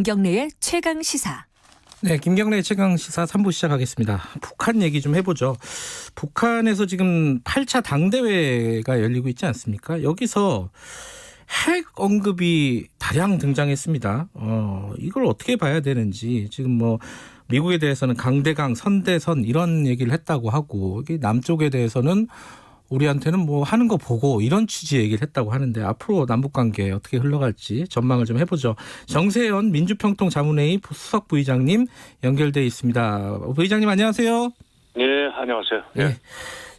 김경래의 최강 시사. 네, 김경래의 최강 시사 3부 시작하겠습니다. 북한 얘기 좀 해보죠. 북한에서 지금 8차 당대회가 열리고 있지 않습니까? 여기서 핵 언급이 다량 등장했습니다. 이걸 어떻게 봐야 되는지 지금 뭐 미국에 대해서는 강대강, 선대선 이런 얘기를 했다고 하고 남쪽에 대해서는 우리한테는 뭐 하는 거 보고 이런 취지의 얘기를 했다고 하는데 앞으로 남북관계 어떻게 흘러갈지 전망을 좀 해보죠. 정세현 민주평통자문회의 수석 부의장님 연결돼 있습니다. 부의장님 안녕하세요. 네, 안녕하세요. 네.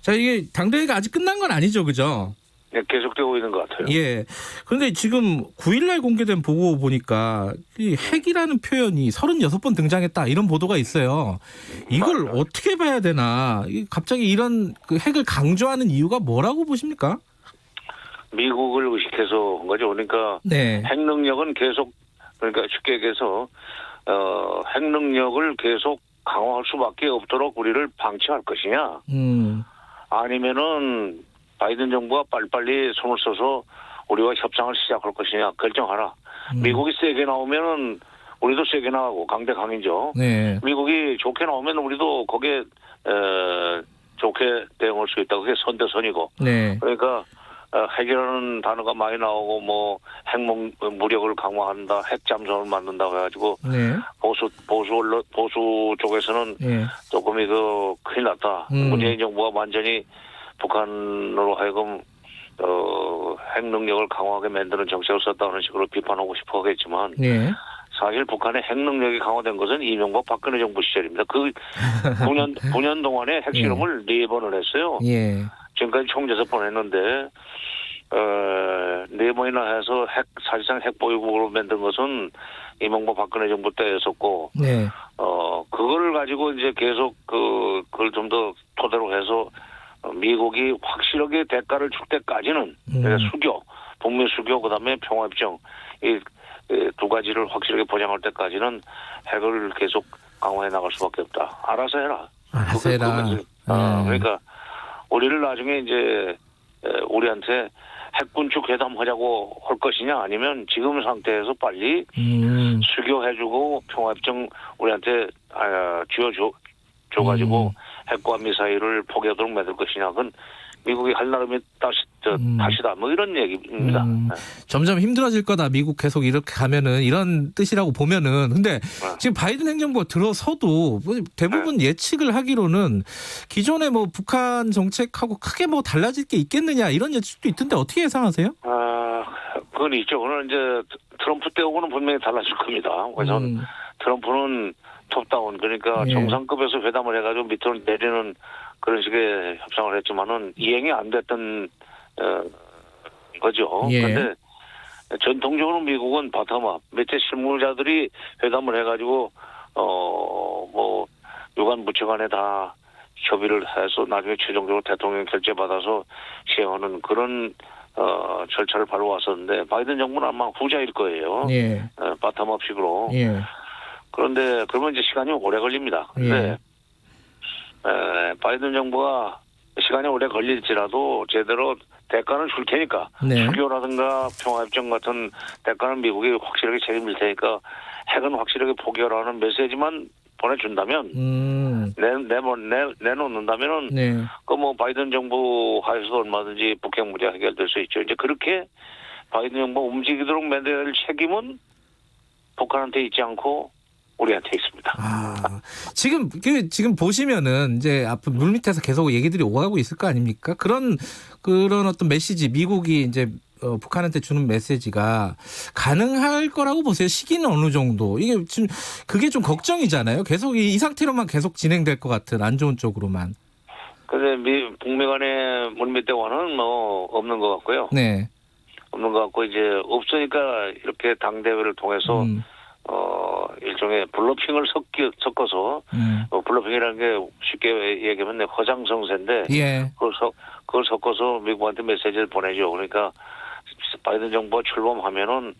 자, 이게 당대회가 아직 끝난 건 아니죠, 그죠? 네, 계속되고 있는 것 같아요. 예. 그런데 지금 9일날 공개된 보고 보니까 이 핵이라는 표현이 36번 등장했다 이런 보도가 있어요. 이걸 맞아요. 어떻게 봐야 되나? 갑자기 이런 그 핵을 강조하는 이유가 뭐라고 보십니까? 미국을 의식해서 한 거죠. 그러니까 네. 핵 능력은 계속, 그러니까 쉽게 얘기해서 핵 능력을 계속 강화할 수밖에 없도록 우리를 방치할 것이냐, 아니면은 바이든 정부가 빨리빨리 손을 써서 우리와 협상을 시작할 것이냐 결정하라. 미국이 세게 나오면은 우리도 세게 나가고 강대강이죠. 네. 미국이 좋게 나오면 우리도 거기에 좋게 대응할 수 있다. 그게 선대선이고. 네. 그러니까 핵이라는 단어가 많이 나오고 뭐 핵무력을 강화한다, 핵 잠수함을 만든다고 해가지고 네. 보수 쪽에서는 네. 조금 이거 큰일 났다. 문재인 정부가 완전히 북한으로 하여금 핵 능력을 강화하게 만드는 정책을 썼다는 식으로 비판하고 싶어 하겠지만 네. 사실 북한의 핵 능력이 강화된 것은 이명박 박근혜 정부 시절입니다. 그 9년 동안에 핵실험을 4번을 했어요. 예. 지금까지 총 6번 했는데 4번이나 해서 사실상 핵 보유국으로 만든 것은 이명박 박근혜 정부 때였었고 네. 그거를 가지고 이제 계속 그걸 좀 더 토대로 해서 미국이 확실하게 대가를 줄 때까지는 수교, 북미 수교, 그다음에 평화협정 이 두 가지를 확실하게 보장할 때까지는 핵을 계속 강화해 나갈 수밖에 없다. 알아서 해라. 알아서 해라. 그러니까 우리를 나중에 이제 우리한테 핵군축 회담하자고 할 것이냐, 아니면 지금 상태에서 빨리 수교해주고 평화협정 우리한테 줘가지고 핵과 미사일을 포기하도록 만들 것이냐. 그건 미국이 할 나름이 다시다. 뭐 이런 얘기입니다. 점점 힘들어질 거다. 미국 계속 이렇게 가면은 이런 뜻이라고 보면은. 근데 지금 바이든 행정부가 들어서도 대부분 예측을 하기로는 기존의 뭐 북한 정책하고 크게 뭐 달라질 게 있겠느냐 이런 예측도 있던데 어떻게 예상하세요? 그건 있죠. 그건 이제 트럼프 때하고는 분명히 달라질 겁니다. 그래서 트럼프는 톱다운, 그러니까 정상급에서 회담을 해가지고 밑으로 내리는 그런 식의 협상을 했지만은 이행이 안 됐던 거죠. 그런데 전통적으로 미국은 바텀업 밑에 실무자들이 회담을 해가지고 뭐 유관 부처간에 다 협의를 해서 나중에 최종적으로 대통령 결재 받아서 시행하는 그런 절차를 밟아왔었는데 바이든 정부는 아마 후자일 거예요. 바텀업식으로. 그런데 그러면 이제 시간이 오래 걸립니다. 그런데 바이든 정부가 시간이 오래 걸릴지라도 제대로 대가는 줄 테니까 수교라든가 평화협정 같은 대가는 미국이 확실하게 책임질 테니까 핵은 확실하게 포기하라는 메시지만 보내준다면 내놓는다면은 그 뭐 바이든 정부 하에서도 얼마든지 북핵 문제 해결될 수 있죠. 이제 그렇게 바이든 정부 움직이도록 만들 책임은 북한한테 있지 않고 우리한테 있습니다. 지금 보시면은 이제 앞으로 물 밑에서 계속 얘기들이 오가고 있을 거 아닙니까? 그런 어떤 메시지 미국이 이제 북한한테 주는 메시지가 가능할 거라고 보세요. 시기는 어느 정도? 이게 지금 그게 좀 걱정이잖아요. 계속 이 상태로만 계속 진행될 것 같은 안 좋은 쪽으로만. 근데 북미 간의 물밑 대화는 뭐 없는 것 같고요. 네. 없는 것 같고 이제 없으니까 이렇게 당 대회를 통해서 일종의 블러핑을 섞어서 블러핑이라는 게 쉽게 얘기하면 허장성세인데 그걸 섞어서 미국한테 메시지를 보내죠. 그러니까 바이든 정부가 출범하면은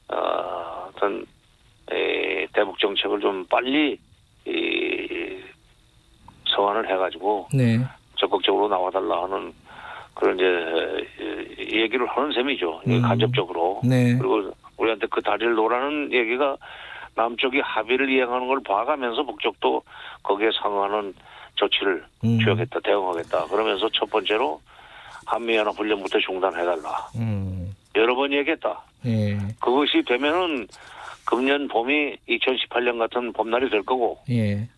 어떤 대북 정책을 좀 빨리 서한을 해가지고 적극적으로 나와달라 하는 그런 이제 얘기를 하는 셈이죠. 간접적으로. 그리고 우리한테 그 다리를 놓으라는 얘기가 남쪽이 합의를 이행하는 걸 봐가면서 북쪽도 거기에 상응하는 조치를 취하겠다, 대응하겠다. 그러면서 첫 번째로 한미연합훈련부터 중단해달라. 여러 번 얘기했다. 예. 그것이 되면은 금년 봄이 2018년 같은 봄날이 될 거고. 예.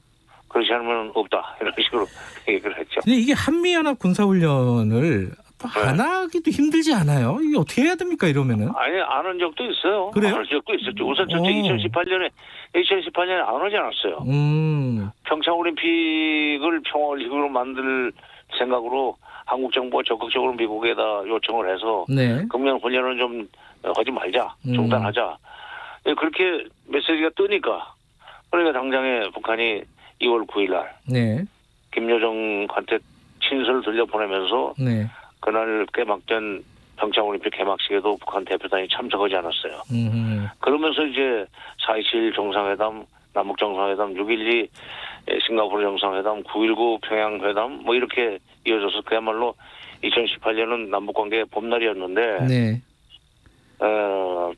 그렇지 않으면 없다. 이런 식으로 얘기를 했죠. 근데 이게 한미연합 군사훈련을 안 하기도 힘들지 않아요? 이게 어떻게 해야 됩니까, 이러면은? 아니, 안 한 적도 있어요. 그래요? 안 한 적도 있었죠. 우선 첫째 2018년에 안 하지 않았어요. 평창올림픽을 평화올림픽으로 만들 생각으로 한국 정부가 적극적으로 미국에다 요청을 해서 네. 금년 훈련은 좀 하지 말자, 중단하자. 그렇게 메시지가 뜨니까 그러니까 당장에 북한이 2월 9일 날 네. 김여정한테 친서를 들려보내면서 네. 그날 개막된 평창올림픽 개막식에도 북한 대표단이 참석하지 않았어요. 그러면서 이제 4.27 정상회담, 남북 정상회담, 6.12 싱가포르 정상회담, 9.19 평양회담 뭐 이렇게 이어져서 그야말로 2018년은 남북관계 봄날이었는데 네.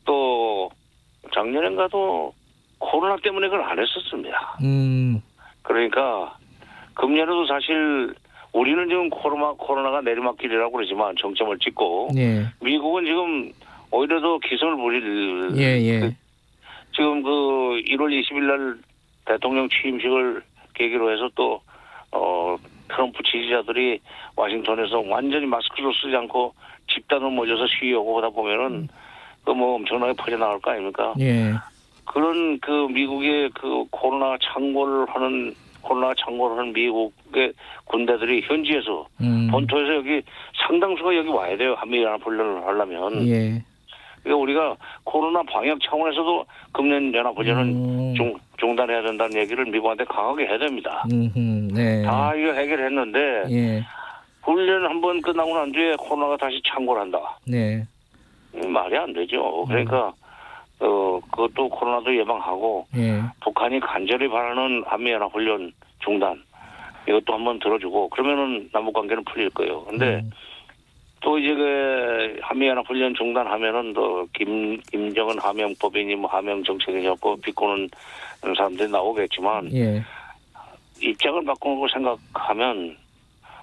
또 작년엔가도 코로나 때문에 그걸 안 했었습니다. 그러니까 금년에도 사실 우리는 지금 코로나가 내리막길이라고 그러지만 정점을 찍고 예. 미국은 지금 오히려 더 기승을 부릴 예. 지금 그 1월 20일 날 대통령 취임식을 계기로 해서 또 트럼프 지지자들이 워싱턴에서 완전히 마스크도 쓰지 않고 집단으로 모여서 시위하고 하다 보면은 그 뭐 엄청나게 퍼져나갈 거 아닙니까? 예. 그런 그 미국의 그 코로나 창궐을 하는 미국의 군대들이 현지에서 본토에서 여기 상당수가 여기 와야 돼요. 한미연합훈련을 하려면. 예. 그러니까 우리가 코로나 방역 차원에서도 금년 연합훈련은 중단해야 된다는 얘기를 미국한테 강하게 해야 됩니다. 네. 다 이거 해결했는데 예. 훈련 한번 끝나고 난 뒤에 코로나가 다시 창궐 한다. 네. 말이 안 되죠. 그러니까 그것도 코로나도 예방하고 예. 북한이 간절히 바라는 한미연합훈련 중단 이것도 한번 들어주고 그러면은 남북관계는 풀릴 거예요. 근데 또 이제 그 한미연합훈련 중단하면은 또 김정은 하명법이니 뭐 하명정책이냐고 비꼬는 사람들이 나오겠지만 예. 입장을 바꾸고 생각하면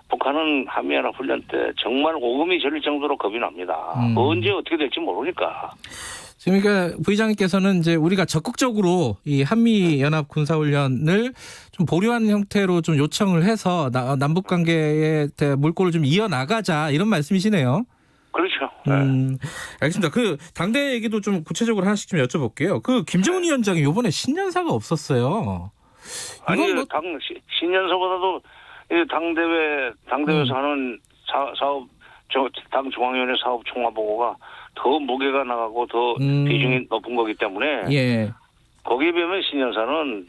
북한은 한미연합훈련 때 정말 오금이 저릴 정도로 겁이 납니다. 언제 어떻게 될지 모르니까. 지금 그러니까 부의장님께서는 이제 우리가 적극적으로 이 한미 연합 군사훈련을 좀 보류하는 형태로 좀 요청을 해서 남북 관계의 물꼬를 좀 이어나가자 이런 말씀이시네요. 그렇죠. 알겠습니다. 그 당대 얘기도 좀 구체적으로 하나씩 좀 여쭤볼게요. 그 김정은 위원장이 이번에 신년사가 없었어요. 아니 신년사보다도 당대회에서 하는 사업 당 중앙위원회 사업 총화 보고가 더 무게가 나가고 더 비중이 높은 거기 때문에 예. 거기에 비하면 신년사는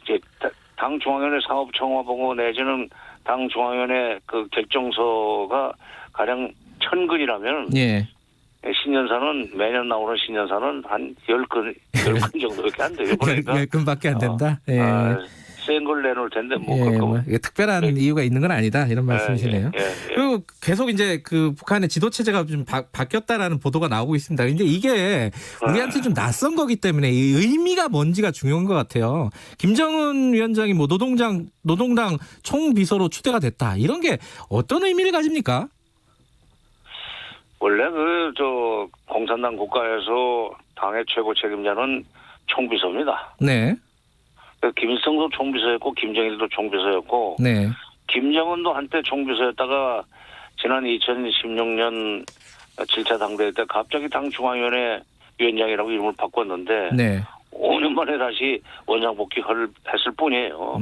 이제 당 중앙위원회 사업 총화 보고 내지는 당 중앙위원회 그 결정서가 가령 1000건이라면 예. 신년사는 매년 나오는 신년사는 한 10건 정도밖에 안 돼요. 그러니까 10건밖에 안 된다. 예. 센 걸 내놓을 텐데 특별한 이유가 있는 건 아니다 이런 말씀이시네요. 그리고 계속 이제 그 북한의 지도 체제가 좀 바뀌었다라는 보도가 나오고 있습니다. 근데 이게 우리한테 좀 낯선 거기 때문에 이 의미가 뭔지가 중요한 것 같아요. 김정은 위원장이 뭐 노동당 총비서로 추대가 됐다 이런 게 어떤 의미를 가집니까? 원래 공산당 국가에서 당의 최고 책임자는 총비서입니다. 네. 김일성도 총비서였고 김정일도 총비서였고 네. 김정은도 한때 총비서였다가 지난 2016년 7차 당대회 때 갑자기 당 중앙위원회 위원장이라고 이름을 바꿨는데 네. 5년 만에 다시 원장 복귀를 했을 뿐이에요.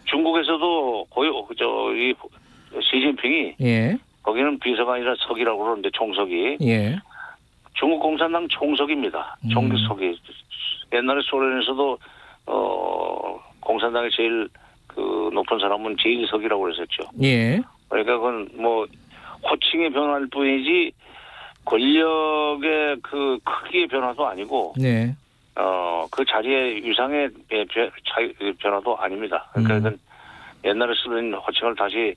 중국에서도 거의 시진핑이 예. 거기는 비서가 아니라 석이라고 그러는데 총석이 예. 중국 공산당 총석입니다. 총석이 옛날에 소련에서도 공산당의 제일 그 높은 사람은 제1석이라고 그랬었죠. 예. 그러니까 그건 뭐 호칭의 변화일 뿐이지 권력의 그 크기의 변화도 아니고, 네. 그 자리의 위상의 변화도 아닙니다. 그러니까 이건 옛날에 쓰던 호칭을 다시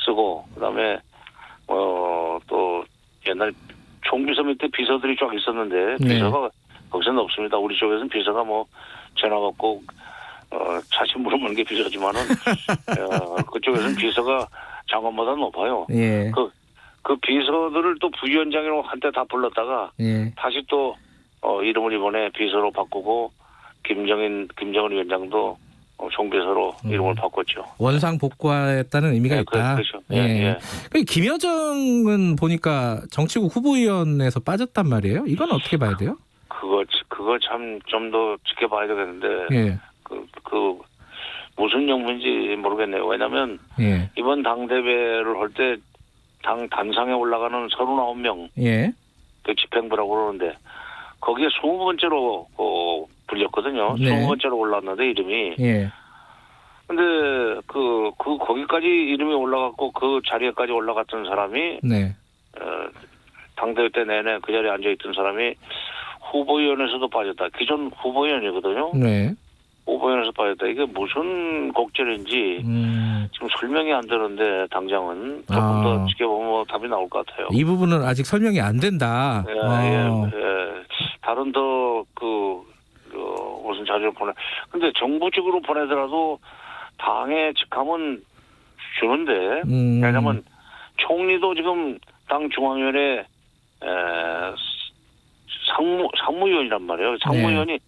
쓰고, 그다음에 또 옛날 총비서 밑에 비서들이 쫙 있었는데 비서가 거기서는 없습니다. 우리 쪽에서는 비서가 뭐 전화 받고 자신 물어보는 게 비서지만은 그쪽에서는 비서가 장관보다 높아요. 예. 그 비서들을 또 부위원장으로 한때 다 불렀다가 예. 다시 또 이름을 이번에 비서로 바꾸고 김정은 위원장도 총비서로 이름을 바꿨죠. 원상 복구했다는 의미가 있다. 그렇죠. 예. 예. 김여정은 보니까 정치국 후보위원회에서 빠졌단 말이에요. 이건 어떻게 봐야 돼요? 그거 참 좀 더 지켜봐야 되겠는데. 예. 그 무슨 용무인지 모르겠네요. 왜냐하면 예. 이번 당대회를 할 때 당 단상에 올라가는 39명 예. 그 집행부라고 그러는데 거기에 20번째로 불렸거든요. 네. 20번째로 올랐는데 이름이. 예. 근데 거기까지 이름이 올라갔고 그 자리에까지 올라갔던 사람이 네. 당대회 때 내내 그 자리에 앉아있던 사람이 후보위원회에서도 빠졌다. 기존 후보위원이거든요. 네. 후보위원회에서 빠졌다. 이게 무슨 곡절인지 지금 설명이 안 되는데 당장은 조금 더 지켜보면 답이 나올 것 같아요. 이 부분은 아직 설명이 안 된다. 예. 다른 더 무슨 자료를 근데 정부 측으로 보내더라도 당의 직함은 주는데 왜냐하면 총리도 지금 당 중앙위원회 상무위원이란 말이에요. 상무위원이 네.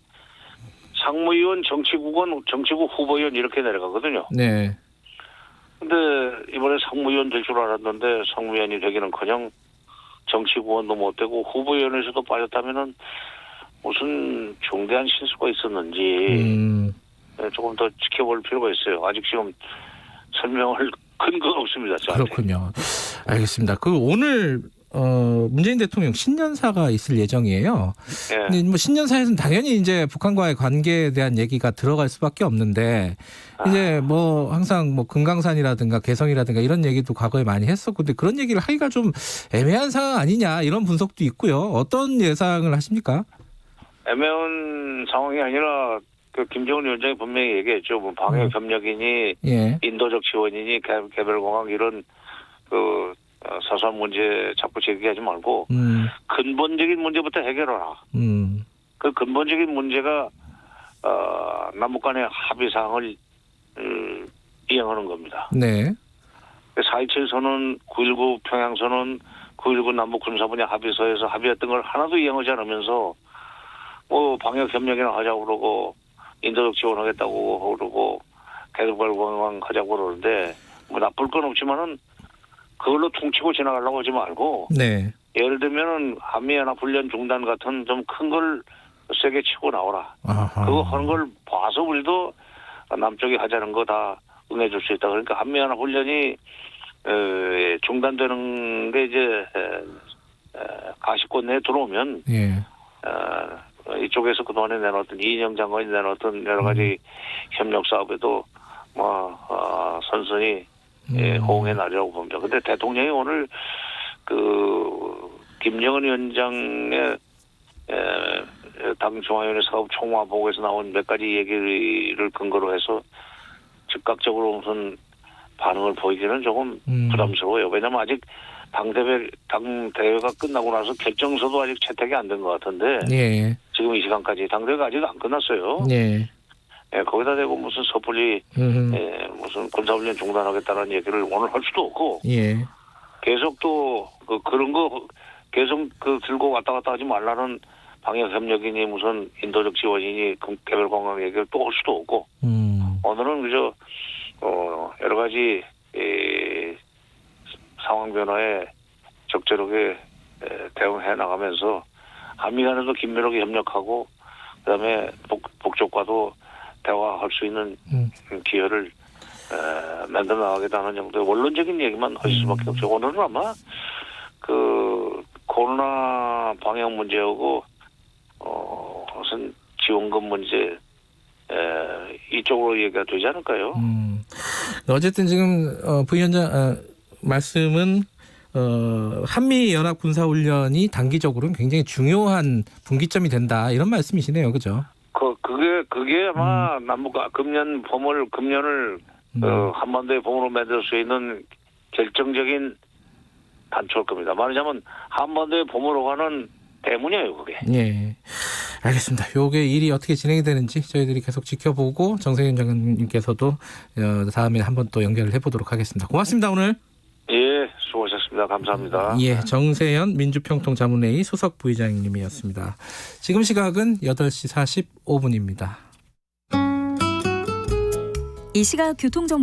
상무위원, 정치국 후보위원 이렇게 내려가거든요. 네. 근데 이번에 상무위원 될 줄 알았는데 상무위원이 되기는커녕 정치국원도 못 되고 후보위원회에서도 빠졌다면은 무슨 중대한 실수가 있었는지 조금 더 지켜볼 필요가 있어요. 아직 지금 설명할 근거가 없습니다. 저한테. 그렇군요. 알겠습니다. 오늘 문재인 대통령 신년사가 있을 예정이에요. 예. 근데 뭐 신년사에서는 당연히 이제 북한과의 관계에 대한 얘기가 들어갈 수밖에 없는데 이제 뭐 항상 뭐 금강산이라든가 개성이라든가 이런 얘기도 과거에 많이 했었고 근데 그런 얘기를 하기가 좀 애매한 상황 아니냐 이런 분석도 있고요. 어떤 예상을 하십니까? 애매한 상황이 아니라 그 김정은 위원장이 분명히 얘기했죠. 뭐 방역 협력이니 예. 인도적 지원이니 개별공항 이런 그 사소한 문제 자꾸 제기하지 말고 근본적인 문제부터 해결하라. 그 근본적인 문제가 남북 간의 합의사항을 이행하는 겁니다. 네. 4.27 선언, 9.19 평양 선언, 9.19 남북 군사분야 합의서에서 합의했던 걸 하나도 이행하지 않으면서 뭐 방역 협력이나 하자고 그러고 인도적 지원하겠다고 그러고 개별공항 하자고 그러는데 뭐 나쁠 건 없지만은 그걸로 퉁치고 지나가려고 하지 말고 네. 예를 들면은 한미연합훈련 중단 같은 좀 큰 걸 세게 치고 나오라. 아하. 그거 하는 걸 봐서 우리도 남쪽이 하자는 거 다 응해줄 수 있다. 그러니까 한미연합훈련이 중단되는 게 이제 가시권 내에 들어오면 예. 이쪽에서 그동안에 내놓았던 이인영 장관이 내놓았던 여러 가지 협력 사업에도 선선히 호응의 날이라고 봅니다. 근데 대통령이 오늘 김정은 위원장의 당 중앙위원회 사업 총화 보고에서 나온 몇 가지 얘기를 근거로 해서 즉각적으로 무슨 반응을 보이기는 조금 부담스러워요. 왜냐하면 아직 당대회가 끝나고 나서 결정서도 아직 채택이 안 된 것 같은데 예. 지금 이 시간까지 당대회가 아직 안 끝났어요. 예. 거기다 대고 무슨 섣불리 무슨 군사훈련 중단하겠다는 얘기를 오늘 할 수도 없고 예. 계속 또 그런 거 계속 들고 왔다 갔다 하지 말라는 방역협력이니 무슨 인도적 지원이니 개별공항 얘기를 또 할 수도 없고 오늘은 그저 여러 가지 상황 변화에 적절하게 대응해 나가면서 한미 간에도 긴밀하게 협력하고 그다음에 북쪽과도 대화할 수 있는 기회를 만들어 나가겠다는 정도의 원론적인 얘기만 할 수밖에 없죠. 오늘은 아마 코로나 방역 문제하고 무슨 지원금 문제 이쪽으로 얘기가 되지 않을까요? 어쨌든 지금 부위원장 말씀은 한미 연합 군사 훈련이 단기적으로는 굉장히 중요한 분기점이 된다 이런 말씀이시네요, 그죠? 그게 아마 남북 금년을 한반도의 봄으로 만들 수 있는 결정적인 단초일 겁니다. 말하자면 한반도의 봄으로 가는 대문이에요, 그게. 예. 알겠습니다. 요게 일이 어떻게 진행이 되는지 저희들이 계속 지켜보고 정세균 장관님께서도 다음에 한번 또 연결을 해보도록 하겠습니다. 고맙습니다. 오늘. 예, 수고하셨습니다. 감사합니다. 예, 정세현 민주평통자문회의 수석 부의장님이었습니다. 지금 시각은 8시 45분입니다. 이 시각 교통정보